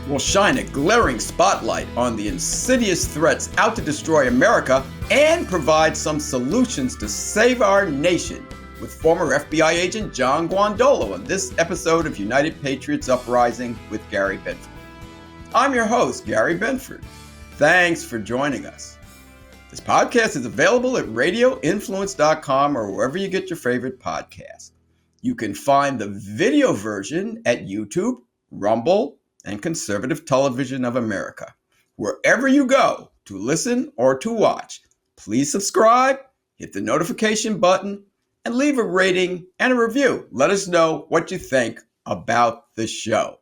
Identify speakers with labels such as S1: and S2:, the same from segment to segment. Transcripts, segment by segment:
S1: will shine a glaring spotlight on the insidious threats out to destroy America and provide some solutions to save our nation with former FBI agent John Guandolo on this episode of United Patriots Uprising with Gary Benford. I'm your host, Gary Benford. Thanks for joining us. This podcast is available at radioinfluence.com or wherever you get your favorite podcasts. You can find the video version at YouTube, Rumble, and Conservative Television of America. Wherever you go to listen or to watch, please subscribe, hit the notification button, and leave a rating and a review. Let us know what you think about the show.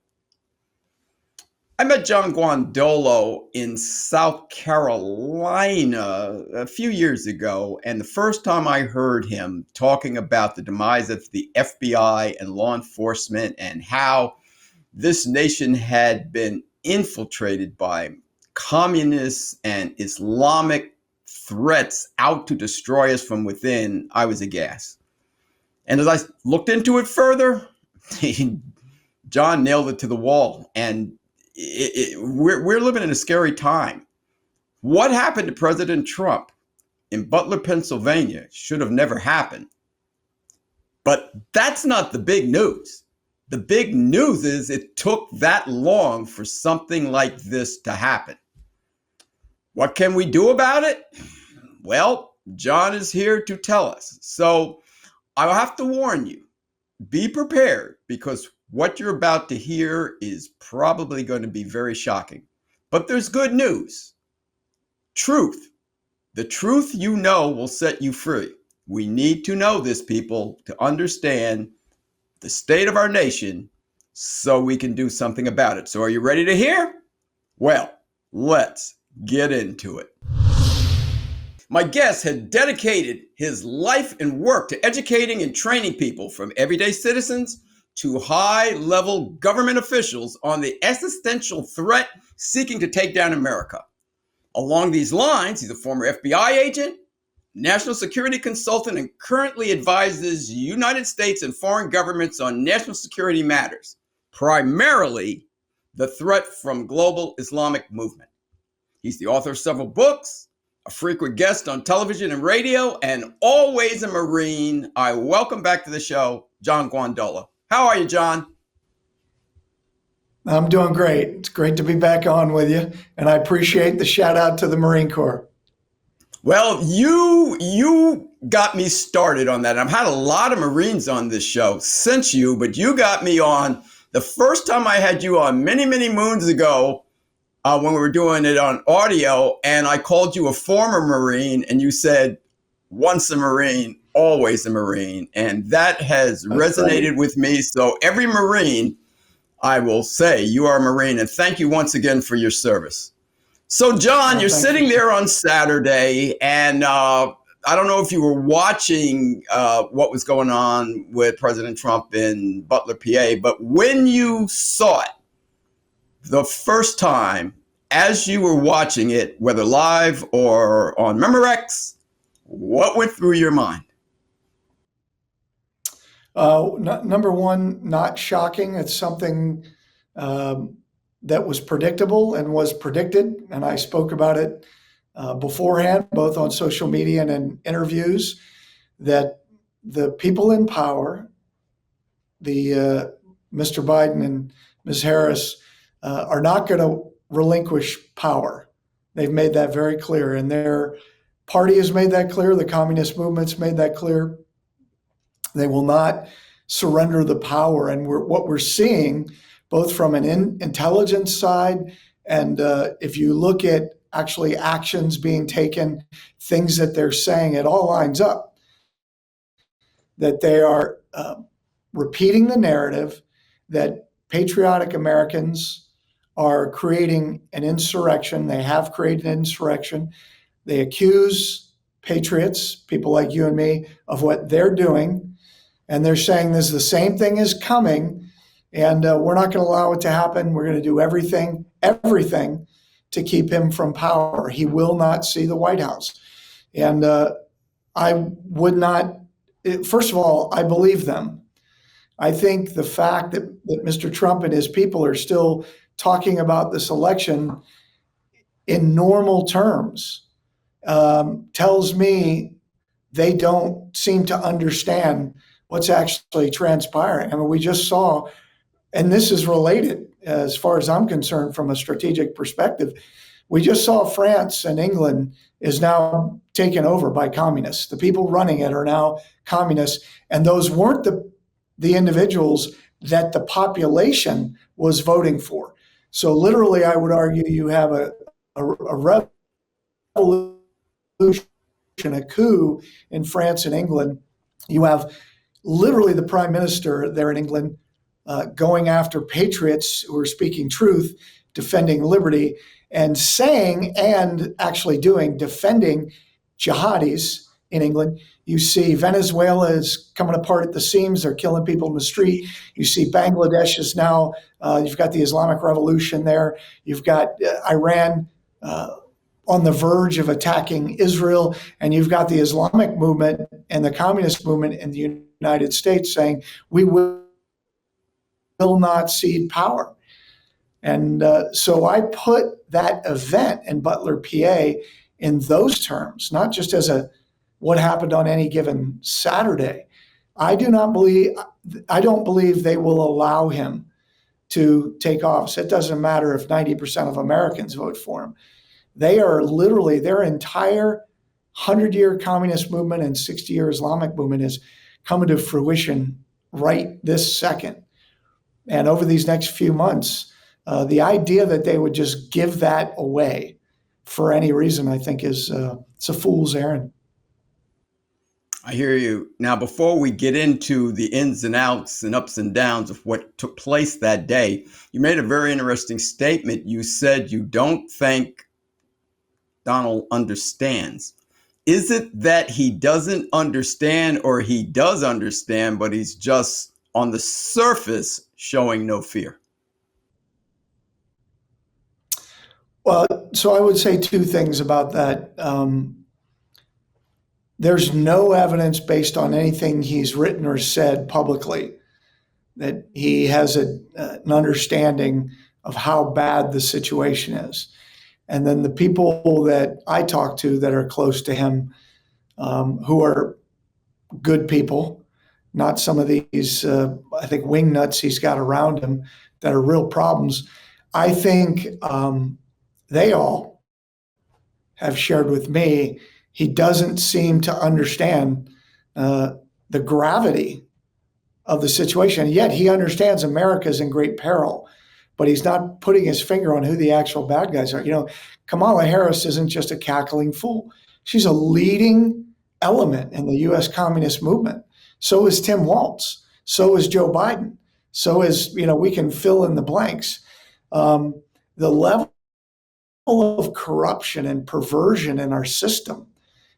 S1: I met John Guandolo in South Carolina a few years ago, and the first time I heard him talking about the demise of the FBI and law enforcement and how this nation had been infiltrated by communists and Islamic threats out to destroy us from within, I was aghast. And as I looked into it further, John nailed it to the wall. And we're living in a scary time. What happened to President Trump in Butler, Pennsylvania should have never happened. But that's not the big news. The big news is it took that long for something like this to happen. What can we do about it? Well, John is here to tell us. So I'll have to warn you, be prepared, because what you're about to hear is probably going to be very shocking. But there's good news. Truth. The truth you know will set you free. We need to know this, people, to understand the state of our nation so we can do something about it. So are you ready to hear? Well, let's get into it. My guest had dedicated his life and work to educating and training people, from everyday citizens to high-level government officials, on the existential threat seeking to take down America. Along these lines, he's a former FBI agent, national security consultant, and currently advises United States and foreign governments on national security matters, primarily the threat from global Islamic movement. He's the author of several books, a frequent guest on television and radio, and always a Marine. I welcome back to the show, John Guandolo. How are you, John?
S2: I'm doing great. It's great to be back on with you, and I appreciate the shout out to the Marine Corps.
S1: Well, you got me started on that. I've had a lot of Marines on this show since you, but you got me on the first time I had you on many, many moons ago when we were doing it on audio, and I called you a former Marine, and you said, once a Marine, always a Marine. And that has resonated with me. So every Marine, I will say, you are a Marine, and thank you once again for your service. So, John, you're sitting there on Saturday, and I don't know if you were watching what was going on with President Trump in Butler, PA, but when you saw it the first time, as you were watching it, whether live or on Memorex, what went through your mind?
S2: Number one, not shocking. It's something that was predictable and was predicted. And I spoke about it beforehand, both on social media and in interviews, that the people in power, the Mr. Biden and Ms. Harris, are not going to relinquish power. They've made that very clear. And their party has made that clear. The communist movement's made that clear. They will not surrender the power. And what we're seeing, both from an intelligence side, and if you look at actually actions being taken, things that they're saying, it all lines up. That they are repeating the narrative that patriotic Americans are creating an insurrection. They have created an insurrection. They accuse patriots, people like you and me, of what they're doing. And they're saying this, the same thing is coming, and we're not going to allow it to happen. We're going to do everything to keep him from power. He will not see the White House. And I would not, first of all, I believe them. I think the fact that Mr. Trump and his people are still talking about this election in normal terms tells me they don't seem to understand what's actually transpiring. I mean, we just saw, and this is related as far as I'm concerned from a strategic perspective, we just saw France and England is now taken over by communists. The people running it are now communists, and those weren't the individuals that the population was voting for. So literally, I would argue you have a revolution, a coup in France and England. You have literally the prime minister there in England going after patriots who are speaking truth, defending liberty, and saying and actually doing, defending jihadis in England. You see Venezuela is coming apart at the seams. They're killing people in the street. You see Bangladesh is now, you've got the Islamic Revolution there. You've got Iran on the verge of attacking Israel. And you've got the Islamic movement and the communist movement in the United States saying, we will not cede power. And so I put that event in Butler, PA in those terms, not just as what happened on any given Saturday. I don't believe they will allow him to take office. It doesn't matter if 90% of Americans vote for him. They are literally, their entire 100-year communist movement and 60-year Islamic movement is coming to fruition right this second. And over these next few months, the idea that they would just give that away for any reason, I think, is it's a fool's errand.
S1: I hear you. Now, before we get into the ins and outs and ups and downs of what took place that day, you made a very interesting statement. You said you don't think Donald understands. Is it that he doesn't understand, or he does understand, but he's just on the surface showing no fear?
S2: Well, so I would say two things about that. There's no evidence based on anything he's written or said publicly that he has an understanding of how bad the situation is. And then the people that I talk to that are close to him, who are good people, not some of these, I think, wingnuts he's got around him that are real problems. I think they all have shared with me he doesn't seem to understand the gravity of the situation. Yet he understands America's in great peril, but he's not putting his finger on who the actual bad guys are. You know, Kamala Harris isn't just a cackling fool. She's a leading element in the U.S. communist movement. So is Tim Walz. So is Joe Biden. So is, we can fill in the blanks. The level of corruption and perversion in our system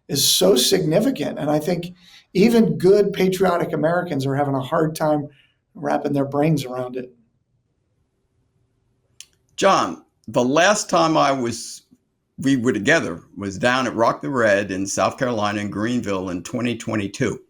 S2: is so significant. And I think even good patriotic Americans are having a hard time wrapping their brains around it.
S1: John, the last time we were together was down at Rock the Red in South Carolina in Greenville in 2022.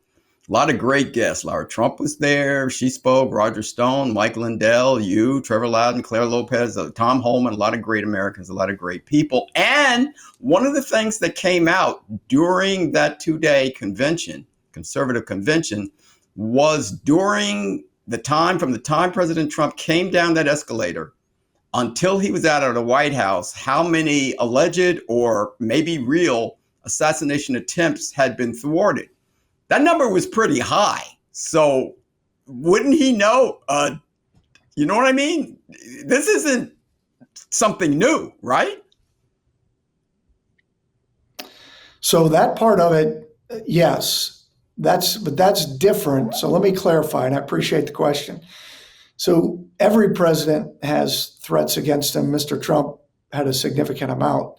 S1: A lot of great guests. Lara Trump was there. She spoke. Roger Stone, Mike Lindell, you, Trevor Loudon, Claire Lopez, Tom Holman, a lot of great Americans, a lot of great people. And one of the things that came out during that 2-day convention, conservative convention, was during the time, from the time President Trump came down that escalator until he was out of the White House, how many alleged or maybe real assassination attempts had been thwarted. That number was pretty high. So wouldn't he know? You know what I mean? This isn't something new, right?
S2: So that part of it, yes, but that's different. So let me clarify, and I appreciate the question. So every president has threats against him. Mr. Trump had a significant amount.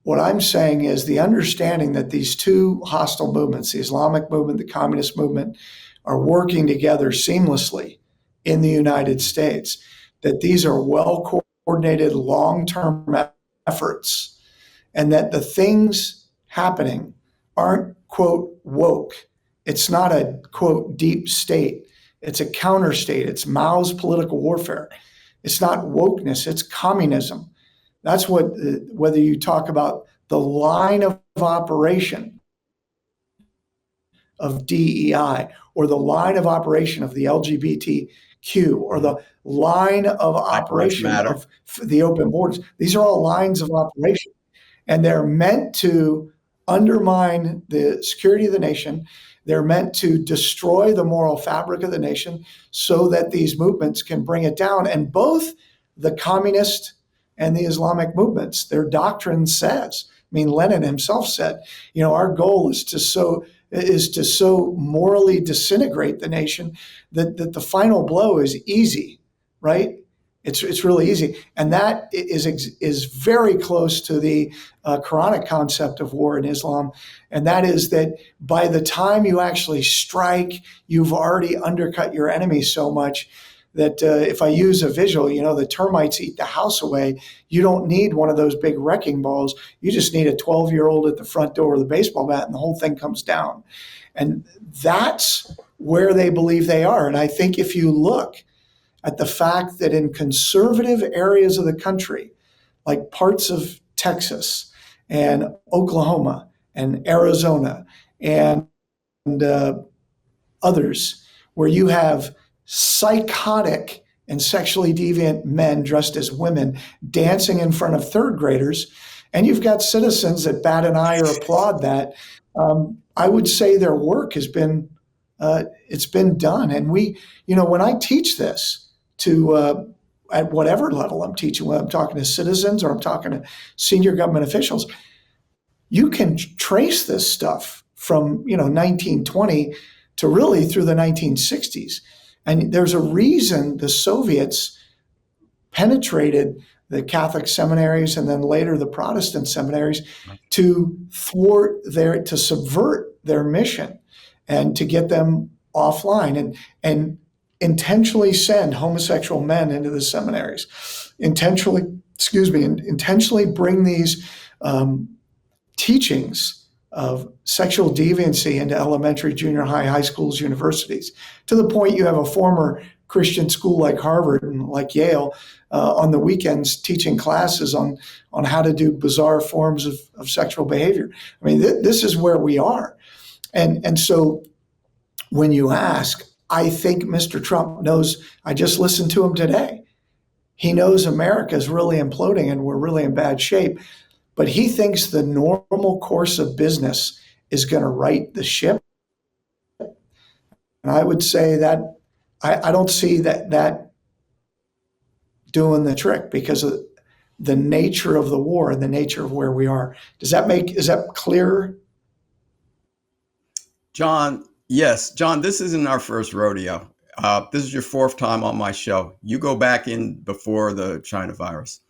S2: What I'm saying is the understanding that these two hostile movements, the Islamic movement, the communist movement, are working together seamlessly in the United States, that these are well-coordinated long-term efforts, and that the things happening aren't, quote, woke. It's not a, quote, deep state. It's a counter state. It's Mao's political warfare. It's not wokeness, it's communism. That's what, whether you talk about the line of operation of DEI or the line of operation of the LGBTQ or the line of operation of the open borders. These are all lines of operation, and they're meant to undermine the security of the nation. They're meant to destroy the moral fabric of the nation so that these movements can bring it down. And both the communist and the Islamic movements, their doctrine says, I mean, Lenin himself said, our goal is to so morally disintegrate the nation that the final blow is easy, right? It's really easy, and that is very close to the Quranic concept of war in Islam, and that is that by the time you actually strike, you've already undercut your enemy so much that if I use a visual, the termites eat the house away. You don't need one of those big wrecking balls. You just need a 12-year-old at the front door with a baseball bat, and the whole thing comes down. And that's where they believe they are. And I think if you look at the fact that in conservative areas of the country, like parts of Texas and Oklahoma and Arizona and others, where you have psychotic and sexually deviant men dressed as women dancing in front of third graders, and you've got citizens that bat an eye or applaud that, I would say their work has been it's been done. And when I teach this to at whatever level I'm teaching, whether I'm talking to citizens or I'm talking to senior government officials, you can trace this stuff from 1920 to really through the 1960s. And there's a reason the Soviets penetrated the Catholic seminaries and then later the Protestant seminaries to subvert their mission and to get them offline and intentionally send homosexual men into the seminaries, intentionally bring these teachings of sexual deviancy into elementary, junior high schools, universities, to the point you have a former Christian school like Harvard and like Yale on the weekends teaching classes on how to do bizarre forms of sexual behavior. I mean, this is where we are. And so when you ask, I think Mr. Trump knows, I just listened to him today. He knows America is really imploding and we're really in bad shape, but he thinks the normal course of business is going to right the ship. And I would say that I don't see that doing the trick because of the nature of the war and the nature of where we are. Is that clear?
S1: John, yes. John, this isn't our first rodeo. This is your fourth time on my show. You go back in before the China virus.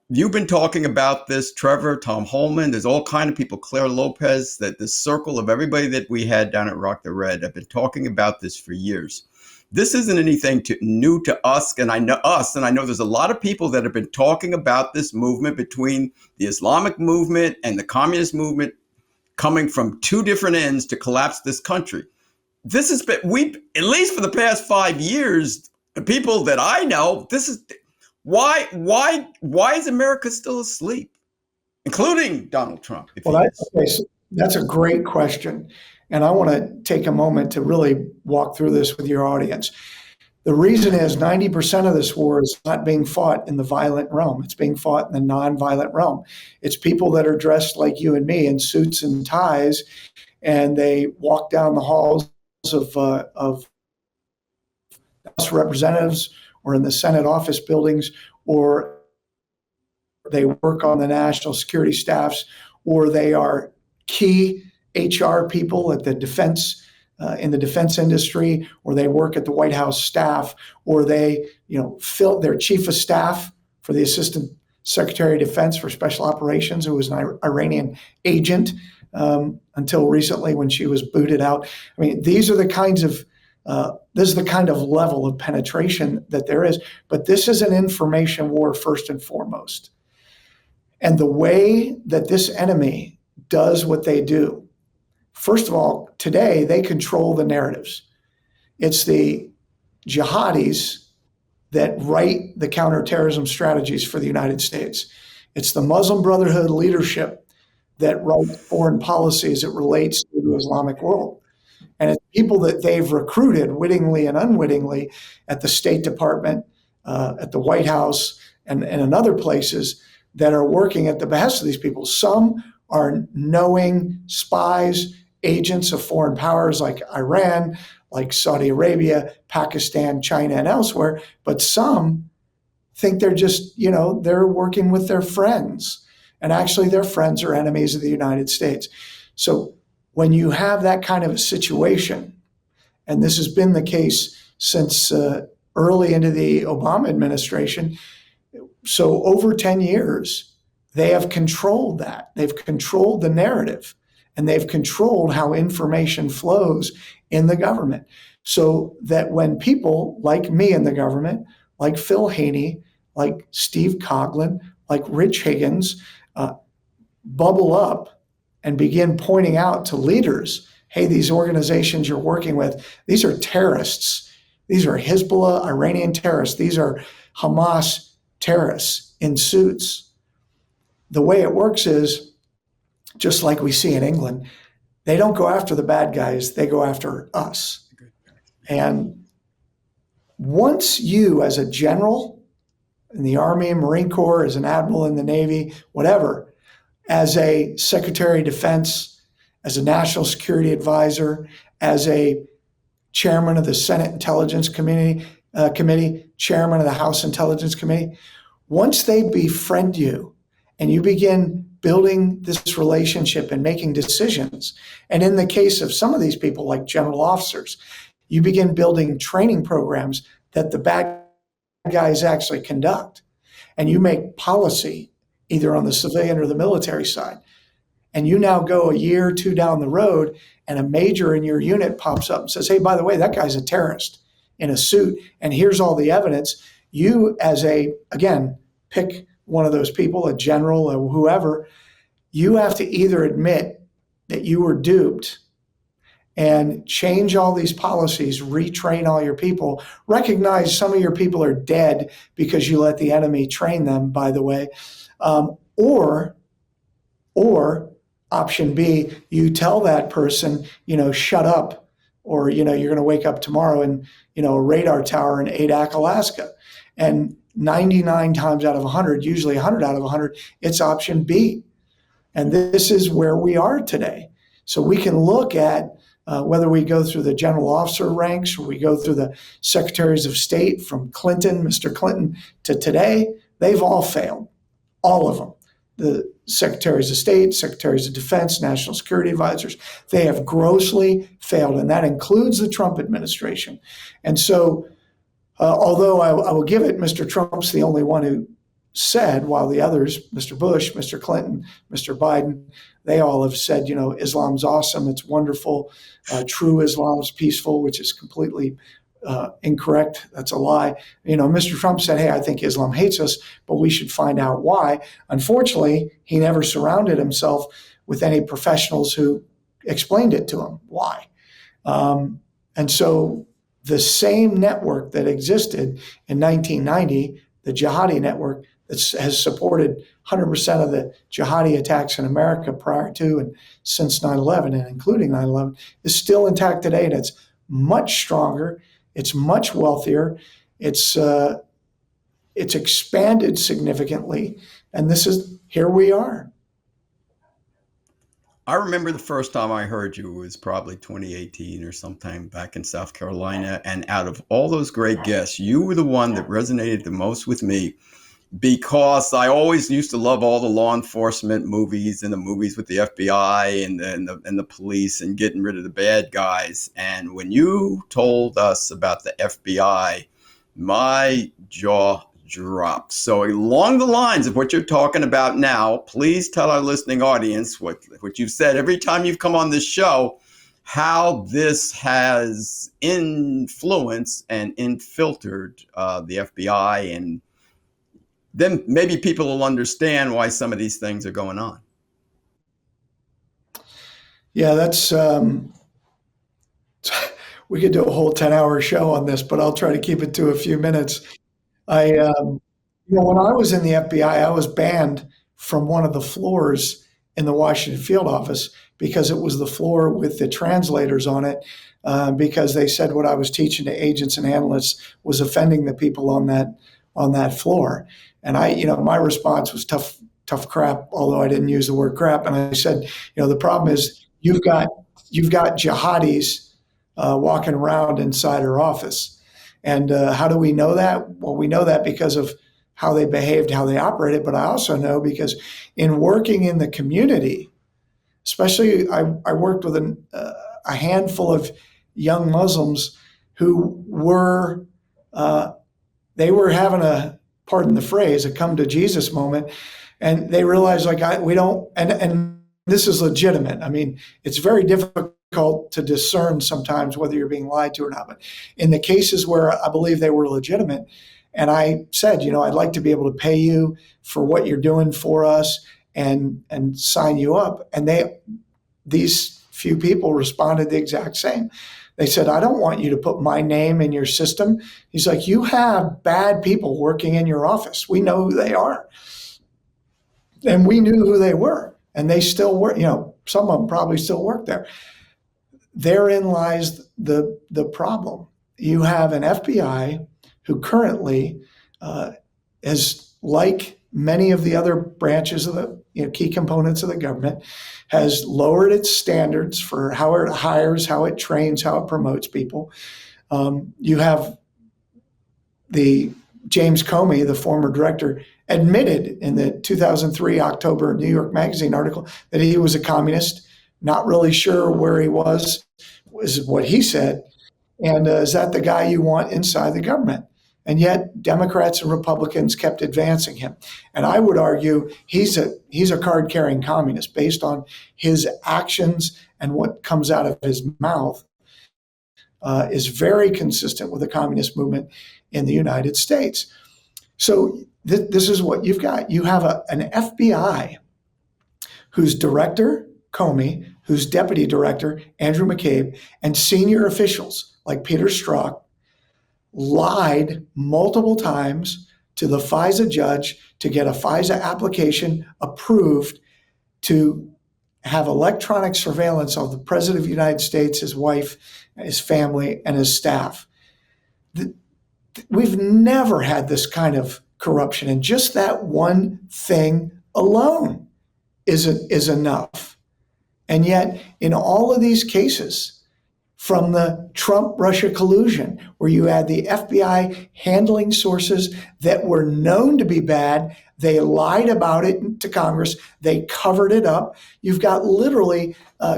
S1: You've been talking about this, Trevor, Tom Holman. There's all kind of people, Claire Lopez, that this circle of everybody that we had down at Rock the Red have been talking about this for years. This isn't anything new to us, and I know there's a lot of people that have been talking about this movement between the Islamic movement and the communist movement coming from two different ends to collapse this country. This has been, at least for the past 5 years, the people that I know, this is why is America still asleep, including Donald Trump?
S2: That's a great question. And I want to take a moment to really walk through this with your audience. The reason is 90% of this war is not being fought in the violent realm. It's being fought in the nonviolent realm. It's people that are dressed like you and me in suits and ties, and they walk down the halls of House Representatives or in the Senate office buildings, or they work on the national security staffs, or they are key HR people at the defense in the defense industry, or they work at the White House staff, or they fill their chief of staff for the Assistant Secretary of Defense for Special Operations, who was an Iranian agent until recently when she was booted out. I mean, this is the kind of level of penetration that there is. But this is an information war first and foremost. And the way that this enemy does what they do, first of all, today they control the narratives. It's the jihadis that write the counterterrorism strategies for the United States. It's the Muslim Brotherhood leadership that writes foreign policy as it relates to the Islamic world. And it's people that they've recruited wittingly and unwittingly at the State Department, at the White House, and in other places that are working at the behest of these people. Some are knowing spies, agents of foreign powers like Iran, like Saudi Arabia, Pakistan, China, and elsewhere. But some think they're just, they're working with their friends. And actually, their friends are enemies of the United States. So when you have that kind of a situation, and this has been the case since early into the Obama administration, so over 10 years, they have controlled that. They've controlled the narrative, and they've controlled how information flows in the government. So that when people like me in the government, like Phil Haney, like Steve Coughlin, like Rich Higgins, bubble up and begin pointing out to leaders, hey, these organizations you're working with, these are terrorists. These are Hezbollah, Iranian terrorists. These are Hamas terrorists in suits. The way it works is, just like we see in England, they don't go after the bad guys, they go after us. And once you, as a general in the Army, Marine Corps, as an admiral in the Navy, whatever, as a Secretary of Defense, as a National Security Advisor, as a Chairman of the Senate Intelligence Committee, Chairman of the House Intelligence Committee, once they befriend you and you begin building this relationship and making decisions, and in the case of some of these people, like general officers, you begin building training programs that the bad guys actually conduct, and you make policy either on the civilian or the military side. And you now go a year or two down the road, and a major in your unit pops up and says, hey, by the way, that guy's a terrorist in a suit, and here's all the evidence. You, as again, pick one of those people, a general or whoever, you have to either admit that you were duped and change all these policies, retrain all your people, recognize some of your people are dead because you let the enemy train them, by the way, or option B, you tell that person, shut up, or, you're going to wake up tomorrow in, a radar tower in Adak, Alaska. And 99 times out of 100, usually 100 out of 100, it's option B. And this is where we are today. So we can look at whether we go through the general officer ranks or we go through the secretaries of state from Clinton, Mr. Clinton, to today, they've all failed, all of them. The secretaries of state, secretaries of defense, national security advisors, they have grossly failed, and that includes the Trump administration. And so, although I will give it, Mr. Trump's the only one who said, while the others, Mr. Bush, Mr. Clinton, Mr. Biden, they all have said, Islam's awesome, it's wonderful, true Islam's peaceful, which is completely incorrect. That's a lie. Mr. Trump said, hey, I think Islam hates us, but we should find out why. Unfortunately, he never surrounded himself with any professionals who explained it to him why. And so the same network that existed in 1990, the jihadi network that has supported 100% of the jihadi attacks in America prior to and since 9/11 and including 9/11, is still intact today, and it's much stronger. It's much wealthier. It's expanded significantly, and here we are.
S1: I remember the first time I heard you was probably 2018 or sometime back in South Carolina, and out of all those great guests, you were the one that resonated the most with me, because I always used to love all the law enforcement movies and the movies with the FBI and the police and getting rid of the bad guys. And when you told us about the FBI, my jaw dropped. So along the lines of what you're talking about now, please tell our listening audience what you've said every time you've come on this show, how this has influenced and infiltrated the FBI, and then maybe people will understand why some of these things are going on.
S2: Yeah, that's we could do a whole 10-hour show on this, but I'll try to keep it to a few minutes. When I was in the FBI, I was banned from one of the floors in the Washington field office because it was the floor with the translators on it, because they said what I was teaching to agents and analysts was offending the people on that floor. And my response was tough crap, although I didn't use the word crap. And I said, the problem is you've got jihadis walking around inside our office. And how do we know that? Well, we know that because of how they behaved, how they operated. But I also know because in working in the community, especially I worked with a handful of young Muslims who were they were having pardon the phrase, a come to Jesus moment, and they realized we don't, and this is legitimate. I mean, it's very difficult to discern sometimes whether you're being lied to or not. But in the cases where I believe they were legitimate, and I said, I'd like to be able to pay you for what you're doing for us and sign you up. And these few people responded the exact same. They said, I don't want you to put my name in your system. He's like, you have bad people working in your office. We know who they are. And we knew who they were. And they still work, some of them probably still work there. Therein lies the problem. You have an FBI who currently is, like many of the other branches of the key components of the government, has lowered its standards for how it hires, how it trains, how it promotes people. You have the James Comey, the former director, admitted in the 2003 October New York Magazine article that he was a communist, not really sure where he was what he said. And is that the guy you want inside the government? And yet Democrats and Republicans kept advancing him. And I would argue he's a card-carrying communist based on his actions, and what comes out of his mouth is very consistent with the communist movement in the United States. So this is what you've got. You have an FBI whose director, Comey, whose deputy director, Andrew McCabe, and senior officials like Peter Strzok lied multiple times to the FISA judge to get a FISA application approved to have electronic surveillance of the President of the United States, his wife, his family, and his staff. We've never had this kind of corruption, and just that one thing alone is enough. And yet, in all of these cases, from the Trump-Russia collusion, where you had the FBI handling sources that were known to be bad, they lied about it to Congress, they covered it up. You've got literally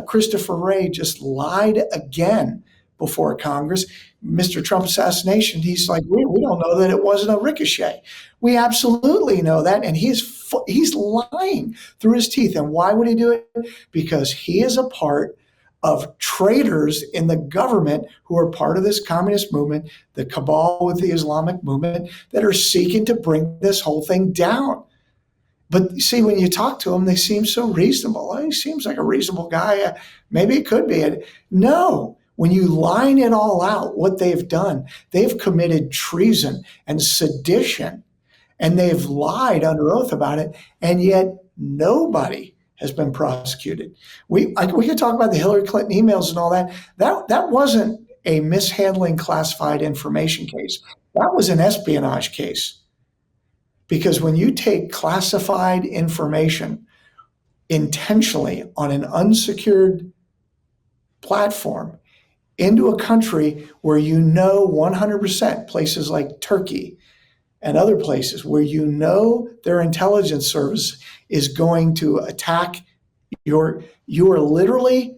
S2: Christopher Wray just lied again before Congress. Mr. Trump assassination, he's like, we don't know that it wasn't a ricochet. We absolutely know that, and he's lying through his teeth. And why would he do it? Because he is a part of traitors in the government who are part of this communist movement, the cabal with the Islamic movement, that are seeking to bring this whole thing down. But you see, when you talk to them, they seem so reasonable. He seems like a reasonable guy. Maybe it could be. No. When you line it all out, what they've done, they've committed treason and sedition, and they've lied under oath about it, and yet nobody has been prosecuted. We could talk about the Hillary Clinton emails and all that. That wasn't a mishandling classified information case. That was an espionage case. Because when you take classified information intentionally on an unsecured platform into a country where 100%, places like Turkey and other places where their intelligence service is going to attack you are literally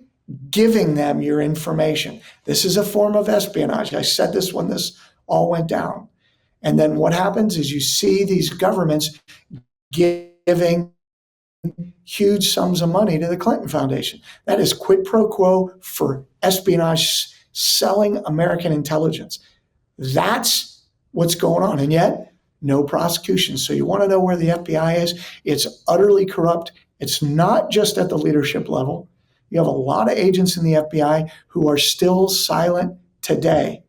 S2: giving them your information. This is a form of espionage. I said this when this all went down. And then what happens is you see these governments giving huge sums of money to the Clinton Foundation. That is quid pro quo for espionage, selling American intelligence. That's what's going on. And yet, no prosecution. So you want to know where the FBI is? It's utterly corrupt. It's not just at the leadership level. You have a lot of agents in the FBI who are still silent today.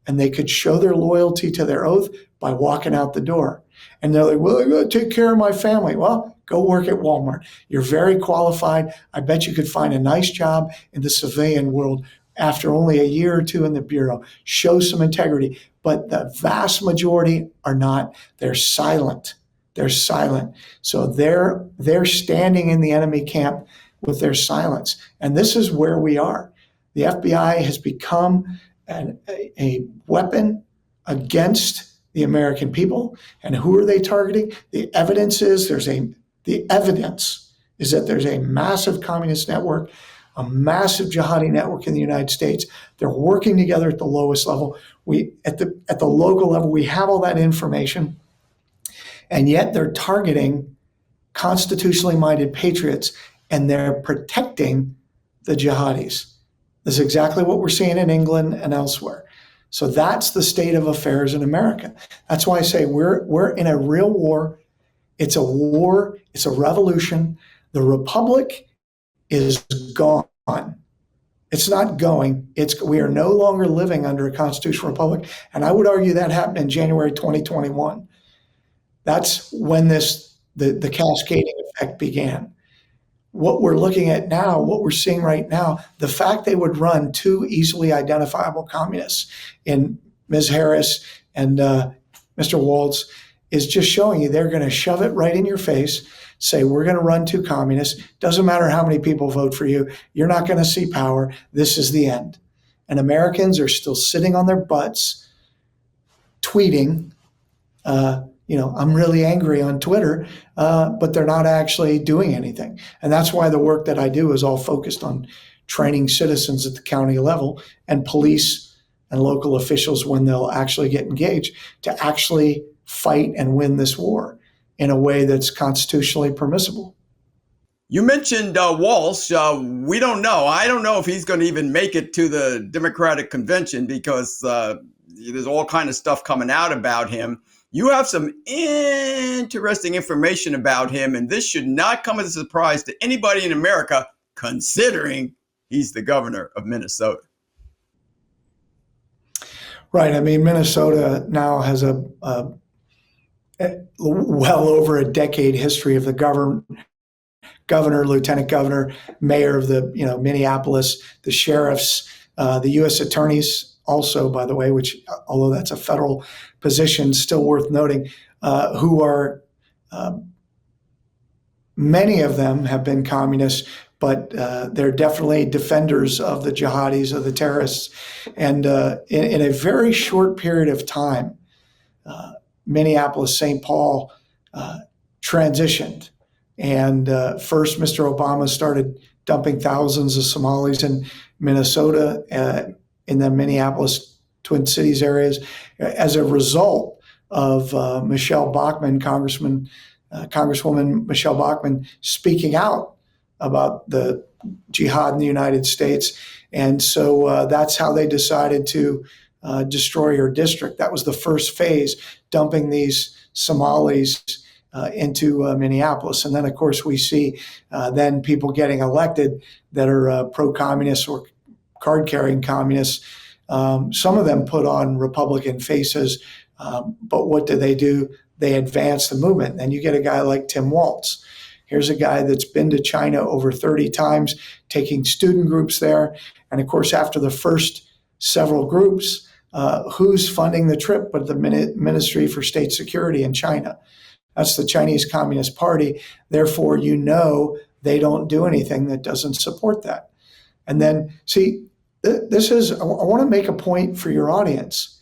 S2: and they could show their loyalty to their oath by walking out the door. And they're like, well, I got to take care of my family. Well, go work at Walmart. You're very qualified. I bet you could find a nice job in the civilian world after only a year or two in the Bureau. Show some integrity. But the vast majority are not. They're silent. They're silent. So they're standing in the enemy camp with their silence. And this is where we are. The FBI has become a weapon against the American people. And who are they targeting? The evidence is that there's a massive communist network, a massive jihadi network in the United States. They're working together at the lowest level. At the local level, we have all that information, and yet they're targeting constitutionally minded patriots, and they're protecting the jihadis. This is exactly what we're seeing in England and elsewhere. So that's the state of affairs in America. That's why I say we're in a real war. It's a war. It's a revolution. The republic is gone. It's not going. We are no longer living under a constitutional republic. And I would argue that happened in January 2021. That's when the cascading effect began. What we're looking at now, what we're seeing right now, the fact they would run two easily identifiable communists in Ms. Harris and Mr. Waltz is just showing you they're going to shove it right in your face, say, we're going to run two communists. Doesn't matter how many people vote for you. You're not going to see power. This is the end. And Americans are still sitting on their butts, tweeting, I'm really angry on Twitter, but they're not actually doing anything. And that's why the work that I do is all focused on training citizens at the county level and police and local officials when they'll actually get engaged to actually fight and win this war in a way that's constitutionally permissible.
S1: You mentioned Walsh. We don't know. I don't know if he's going to even make it to the Democratic convention because there's all kind of stuff coming out about him. You have some interesting information about him, and this should not come as a surprise to anybody in America, considering he's the governor of Minnesota.
S2: Right. I mean, Minnesota now has a well over a decade history of the governor, lieutenant governor, mayor of the Minneapolis, the sheriffs, the U.S. attorneys. Also, by the way, which, although that's a federal position, still worth noting, who are, many of them have been communists, but they're definitely defenders of the jihadis, of the terrorists. And in a very short period of time, Minneapolis, St. Paul transitioned. And first, Mr. Obama started dumping thousands of Somalis in Minnesota, in the Minneapolis Twin Cities areas, as a result of Michelle Bachmann, Congresswoman Michelle Bachmann, speaking out about the jihad in the United States. And so that's how they decided to destroy her district. That was the first phase, dumping these Somalis into Minneapolis. And then, of course, we see then people getting elected that are pro-communist or card-carrying communists. Some of them put on Republican faces, but what do? They advance the movement. And you get a guy like Tim Waltz. Here's a guy that's been to China over 30 times, taking student groups there. And of course, after the first several groups, who's funding the trip but the Ministry for State Security in China? That's the Chinese Communist Party. Therefore, they don't do anything that doesn't support that. And then, see, I want to make a point for your audience.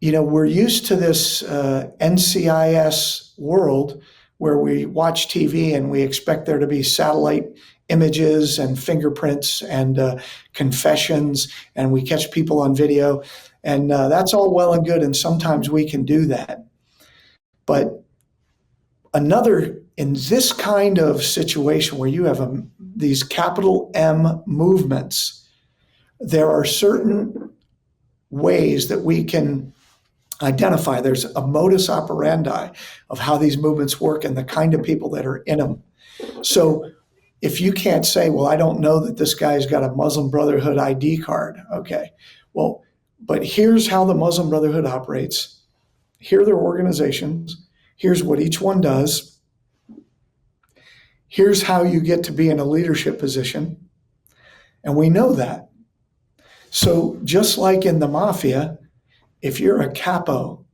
S2: We're used to this NCIS world where we watch TV and we expect there to be satellite images and fingerprints and confessions, and we catch people on video. And that's all well and good, and sometimes we can do that. But in this kind of situation where you have these capital M movements, there are certain ways that we can identify. There's a modus operandi of how these movements work and the kind of people that are in them. So if you can't say, well, I don't know that this guy's got a Muslim Brotherhood ID card, okay, well, But here's how the Muslim Brotherhood operates. Here are their organizations. Here's what each one does. Here's how you get to be in a leadership position. And we know that. So just like in the mafia, if you're a capo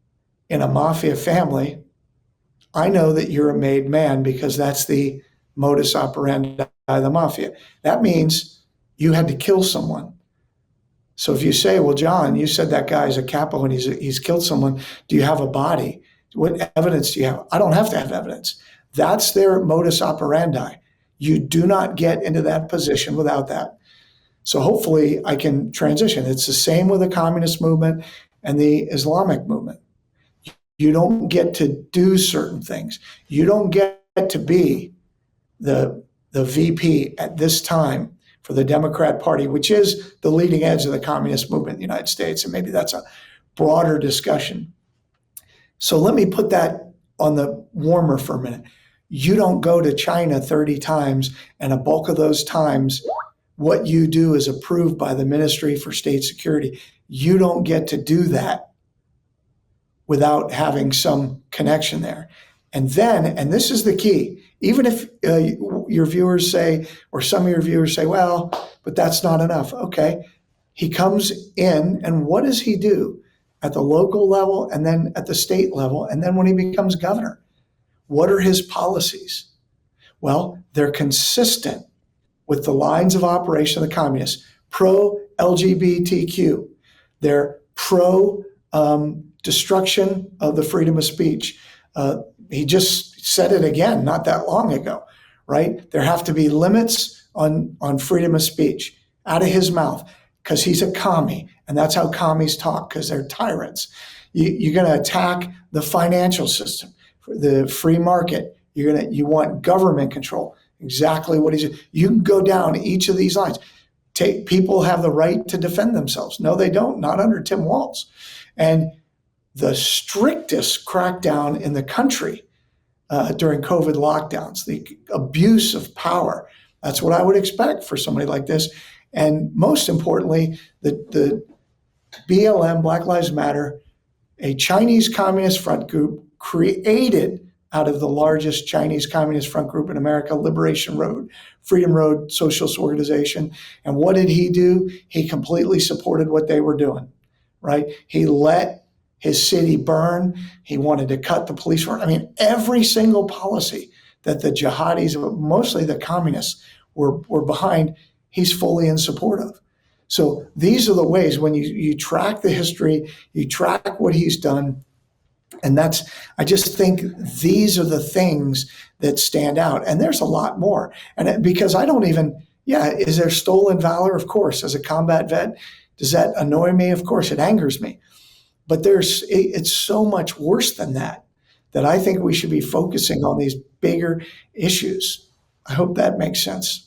S2: in a mafia family, I know that you're a made man because that's the modus operandi of the mafia. That means you had to kill someone. So if you say, well, John, you said that guy's a capo and he's killed someone. Do you have a body? What evidence do you have? I don't have to have evidence. That's their modus operandi. You do not get into that position without that. So hopefully I can transition. It's the same with the communist movement and the Islamic movement. You don't get to do certain things. You don't get to be the VP at this time for the Democrat Party, which is the leading edge of the communist movement in the United States. And maybe that's a broader discussion. So let me put that on the warmer for a minute. You don't go to China 30 times, and a bulk of those times, what you do is approved by the Ministry for State Security. You don't get to do that without having some connection there. And then, and this is the key, even if your viewers say, or some of your viewers say, well, but that's not enough. Okay. He comes in, and what does he do at the local level and then at the state level? And then when he becomes governor, what are his policies? Well, they're consistent with the lines of operation of the communists, pro-LGBTQ. They're pro-destruction of the freedom of speech. He just said it again not that long ago, right? There have to be limits on freedom of speech out of his mouth because he's a commie, and that's how commies talk because they're tyrants. You're going to attack the financial system, the free market. You want government control. Exactly what he's. You can go down each of these lines. People have the right to defend themselves. No, they don't. Not under Tim Walz. And the strictest crackdown in the country during COVID lockdowns, the abuse of power. That's what I would expect for somebody like this. And most importantly, the BLM, Black Lives Matter, a Chinese Communist Front group created out of the largest Chinese Communist Front group in America, Liberation Road, Freedom Road Socialist Organization. And what did he do? He completely supported what they were doing, right? He let his city burn. He wanted to cut the police force. I mean, every single policy that the jihadis, mostly the communists, were behind, he's fully in support of. So these are the ways when you track the history, you track what he's done. And I just think these are the things that stand out. And there's a lot more. And because is there stolen valor? Of course. As a combat vet, does that annoy me? Of course, it angers me. But it's so much worse than that I think we should be focusing on these bigger issues. I hope that makes sense.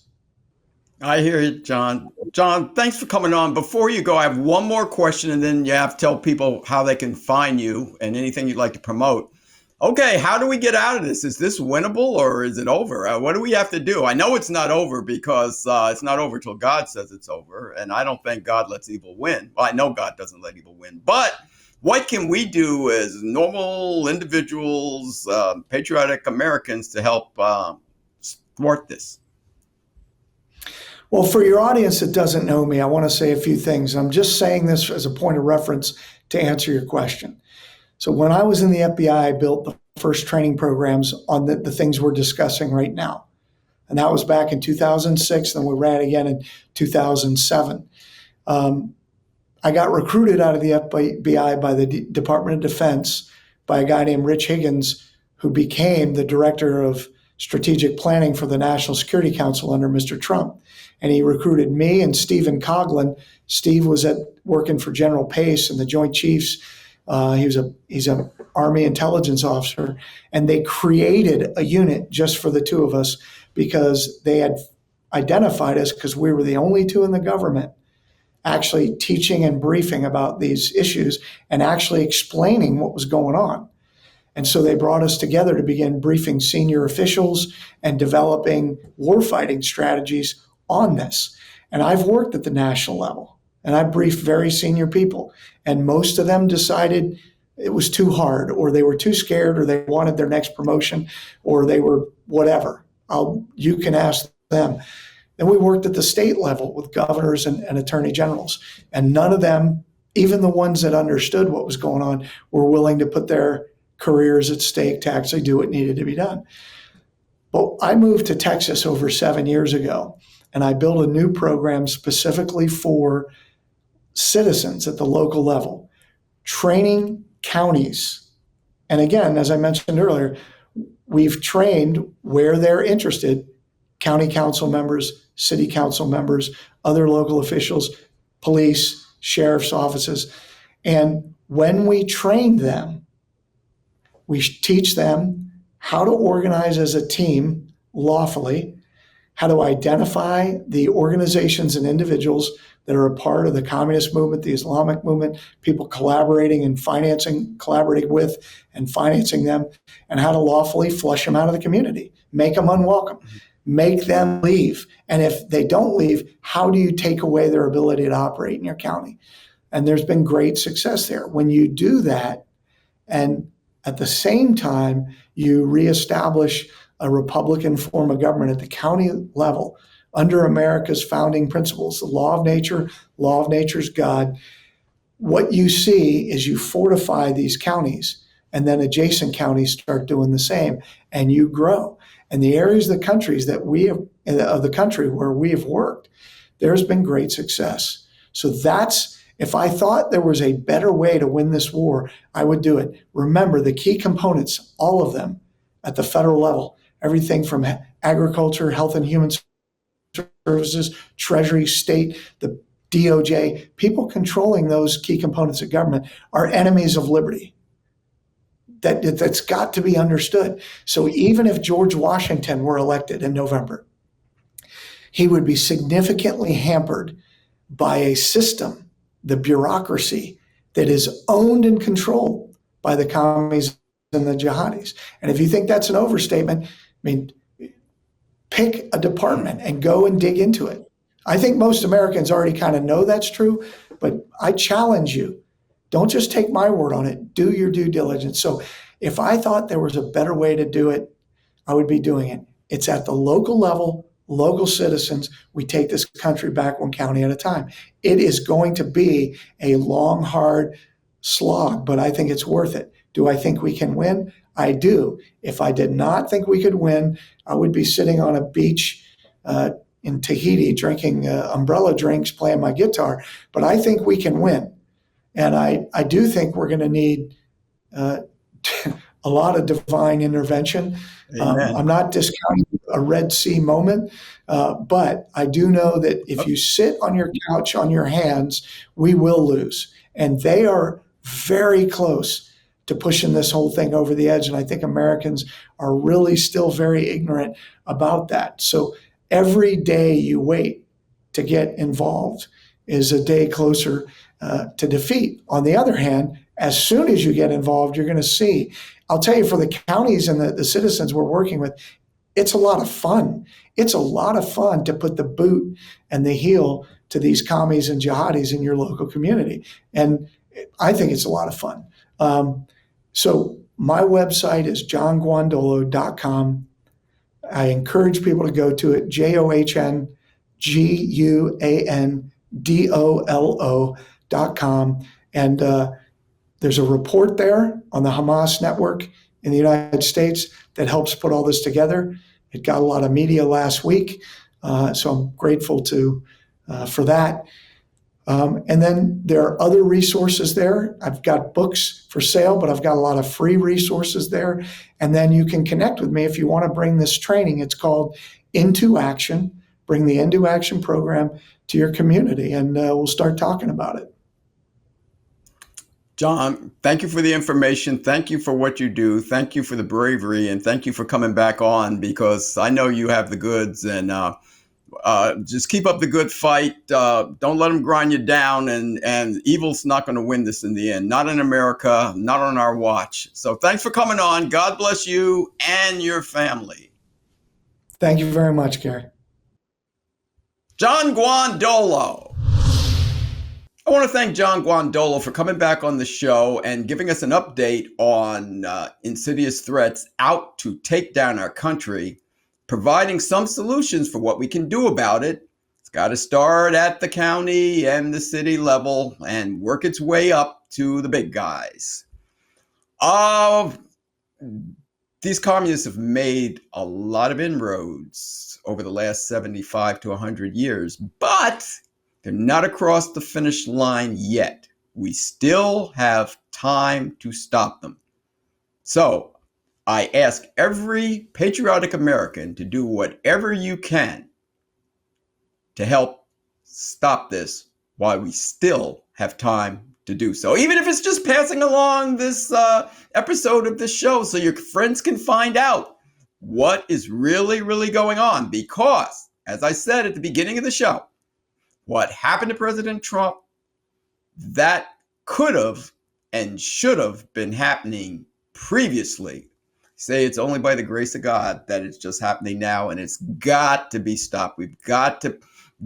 S1: I hear you, John. John, thanks for coming on. Before you go, I have one more question, and then you have to tell people how they can find you and anything you'd like to promote. Okay, how do we get out of this? Is this winnable or is it over? What do we have to do? I know it's not over because it's not over till God says it's over, and I don't think God lets evil win. Well, I know God doesn't let evil win, but what can we do as normal individuals, patriotic Americans, to help thwart this?
S2: Well, for your audience that doesn't know me, I want to say a few things. I'm just saying this as a point of reference to answer your question. So when I was in the FBI, I built the first training programs on the things we're discussing right now. And that was back in 2006, and we ran again in 2007. I got recruited out of the FBI by the Department of Defense by a guy named Rich Higgins, who became the director of strategic planning for the National Security Council under Mr. Trump. And he recruited me and Stephen Coughlin. Steve was working for General Pace and the Joint Chiefs. He's an Army intelligence officer. And they created a unit just for the two of us because they had identified us because we were the only two in the government actually teaching and briefing about these issues and actually explaining what was going on. And so they brought us together to begin briefing senior officials and developing warfighting strategies on this. And I've worked at the national level. And I briefed very senior people, and most of them decided it was too hard, or they were too scared, or they wanted their next promotion, or they were whatever. You can ask them. Then we worked at the state level with governors and attorney generals, and none of them, even the ones that understood what was going on, were willing to put their careers at stake to actually do what needed to be done. But I moved to Texas over 7 years ago, and I built a new program specifically for citizens at the local level, training counties. And again, as I mentioned earlier, we've trained where they're interested, county council members, city council members, other local officials, police, sheriff's offices. And when we train them, we teach them how to organize as a team lawfully, how to identify the organizations and individuals that are a part of the communist movement, the Islamic movement, people collaborating and collaborating with and financing them, and how to lawfully flush them out of the community, make them unwelcome, make them leave. And if they don't leave, how do you take away their ability to operate in your county? And there's been great success there. When you do that, and at the same time, you reestablish a Republican form of government at the county level under America's founding principles, the law of nature, law of nature's God. What you see is you fortify these counties, and then adjacent counties start doing the same, and you grow. And the areas of the countries that we have, of the country where we have worked, there's been great success. So that's, if I thought there was a better way to win this war, I would do it. Remember the key components, all of them at the federal level, everything from agriculture, health and human services, Treasury, state, the DOJ, people controlling those key components of government are enemies of liberty. That's got to be understood. So even if George Washington were elected in November, he would be significantly hampered by a system, the bureaucracy, that is owned and controlled by the commies and the jihadis. And if you think that's an overstatement, I mean, pick a department and go and dig into it. I think most Americans already kind of know that's true, but I challenge you. Don't just take my word on it. Do your due diligence. So if I thought there was a better way to do it, I would be doing it. It's at the local level, local citizens. We take this country back one county at a time. It is going to be a long, hard slog, but I think it's worth it. Do I think we can win? I do. If I did not think we could win, I would be sitting on a beach in Tahiti drinking umbrella drinks, playing my guitar. But I think we can win. And I do think we're going to need a lot of divine intervention. I'm not discounting a Red Sea moment, but I do know that if you sit on your couch on your hands, we will lose. And they are very close to pushing this whole thing over the edge. And I think Americans are really still very ignorant about that. So every day you wait to get involved is a day closer to defeat. On the other hand, as soon as you get involved, you're going to see, I'll tell you, for the counties and the citizens we're working with, it's a lot of fun. It's a lot of fun to put the boot and the heel to these commies and jihadis in your local community. And I think it's a lot of fun. So my website is johnguandolo.com. I encourage people to go to it, JOHNGUANDOLO.com. And there's a report there on the Hamas network in the United States that helps put all this together. It got a lot of media last week, so I'm grateful for that. And then there are other resources there. I've got books for sale, but I've got a lot of free resources there. And then you can connect with me if you want to bring this training. It's called Into Action. Bring the Into Action program to your community, and we'll start talking about it.
S1: John, thank you for the information. Thank you for what you do. Thank you for the bravery, and thank you for coming back on, because I know you have the goods, and just keep up the good fight. Don't let them grind you down, and evil's not going to win this in the end. Not in America, not on our watch. So thanks for coming on. God bless you and your family.
S2: Thank you very much, Gary.
S1: John Guandolo. I want to thank John Guandolo for coming back on the show and giving us an update on insidious threats out to take down our country, providing some solutions for what we can do about it. It's got to start at the county and the city level and work its way up to the big guys. These communists have made a lot of inroads over the last 75 to 100 years, but they're not across the finish line yet. We still have time to stop them. So I ask every patriotic American to do whatever you can to help stop this while we still have time to do so. Even if it's just passing along this episode of this show so your friends can find out what is really, really going on. Because, as I said at the beginning of the show, what happened to President Trump, that could have and should have been happening previously. Say it's only by the grace of God that it's just happening now, and it's got to be stopped. We've got to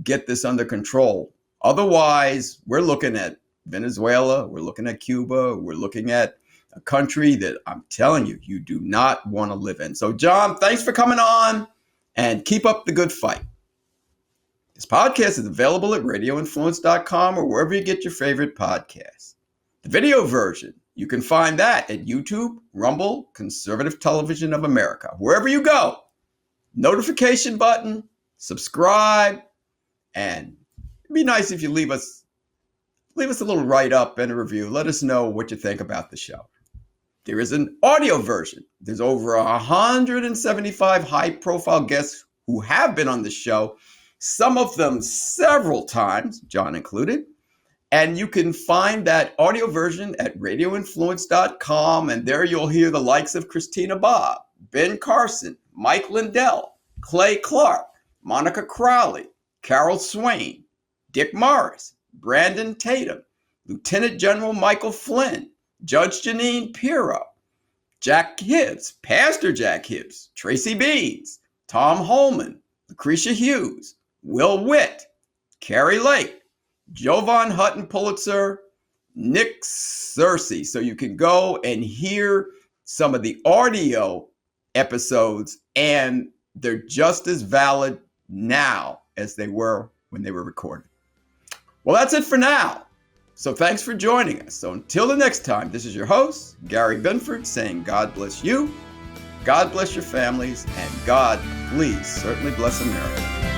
S1: get this under control. Otherwise, we're looking at Venezuela, we're looking at Cuba, we're looking at a country that I'm telling you, you do not want to live in. So, John, thanks for coming on, and keep up the good fight. This podcast is available at radioinfluence.com or wherever you get your favorite podcasts. The video version, you can find that at YouTube, Rumble, Conservative Television of America. Wherever you go, notification button, subscribe, and it'd be nice if you leave us a little write-up and a review. Let us know what you think about the show. There is an audio version. There's over 175 high-profile guests who have been on the show, some of them several times, John included. And you can find that audio version at radioinfluence.com. And there you'll hear the likes of Christina Bobb, Ben Carson, Mike Lindell, Clay Clark, Monica Crowley, Carol Swain, Dick Morris, Brandon Tatum, Lieutenant General Michael Flynn, Judge Janine Pirro, Jack Hibbs, Pastor Jack Hibbs, Tracy Beans, Tom Holman, Lucretia Hughes, Will Witt, Carrie Lake, Jovan Hutton Pulitzer, Nick Searcy. So you can go and hear some of the audio episodes, and they're just as valid now as they were when they were recorded. Well, that's it for now. So thanks for joining us. So until the next time, this is your host, Gary Binford, saying God bless you, God bless your families, and God, please, certainly bless America.